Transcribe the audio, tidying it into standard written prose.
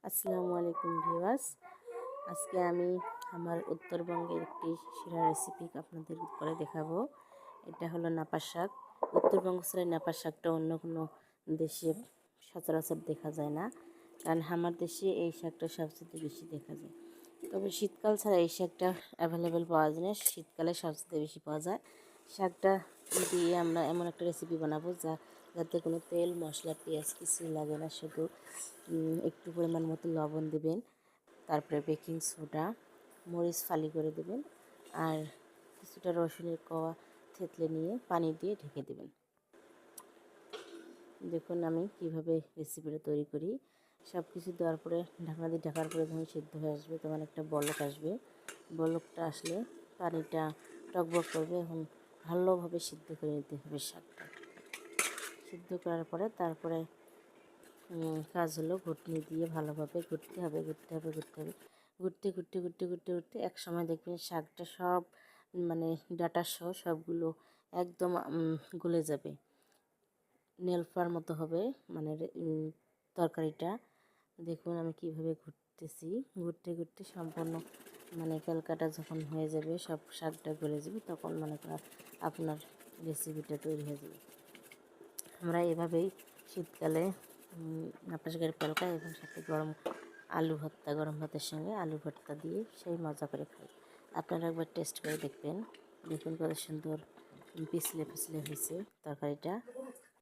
আসসালামু আলাইকুম ভিউয়ার্স। আজকে আমি আমার উত্তরবঙ্গের একটি সেরা রেসিপি আপনাদের করে দেখাবো। এটা হলো নাপা শাক। উত্তরবঙ্গ ছাড়া নাপা শাকটা অন্য কোনো দেশে সচরাচর দেখা যায় না, কারণ আমার দেশে এই শাকটা সবচেয়ে বেশি দেখা যায়। তবে শীতকাল ছাড়া এই শাকটা অ্যাভেলেবেল পাওয়া যায় না, শীতকালে সবচেয়ে বেশি পাওয়া যায়। শাকটা দিয়ে আমরা এমন একটা রেসিপি বানাবো যাতে কোনো তেল মশলা পেঁয়াজ কিছুই লাগে না, শুধু একটু পরিমাণ মতো লবণ দেবেন, তারপরে বেকিং সোডা, মরিচ ফালি করে দেবেন, আর কিছুটা রসুনের কোয়া থেতলে নিয়ে পানি দিয়ে ঢেকে দেবেন। দেখুন আমি কিভাবে রেসিপিটা তৈরি করি। সব কিছু দেওয়ার পরে ঢাকনা দিয়ে ঢাকার পরে যখন সিদ্ধ হয়ে আসবে তখন একটা বলক আসবে। বলকটা আসলে পানিটা টকবক করবে, এবং ভালোভাবে সিদ্ধ করে নিতে হবে শাকটা। সিদ্ধ করার পরে তারপরে কাজ হলো ঘুটনি দিয়ে ভালোভাবে ঘুরতে হবে। ঘুরতে এক সময় দেখবেন শাকটা সব মানে ডাঁটা সহ সবগুলো একদম গলে যাবে, নেলফার মতো হবে মানে তরকারিটা। দেখুন আমি কিভাবে ঘুরতেছি, ঘুরতে সম্পূর্ণ মানে ক্যালকাটা যখন হয়ে যাবে, সব শাকটা গলে যাবে, তখন মনে করেন আপনার রেসিপিটা তৈরি হয়ে যাবে। আমরা এভাবেই শীতকালে নাপা শাকের তরকা এবং সাথে গরম ভাতের সঙ্গে আলু ভর্তা দিয়ে সেই মজা করে খাই। আপনারা একবার টেস্ট করে দেখবেন। দেখুন কত সুন্দর পিছলে হয়েছে তরকারিটা।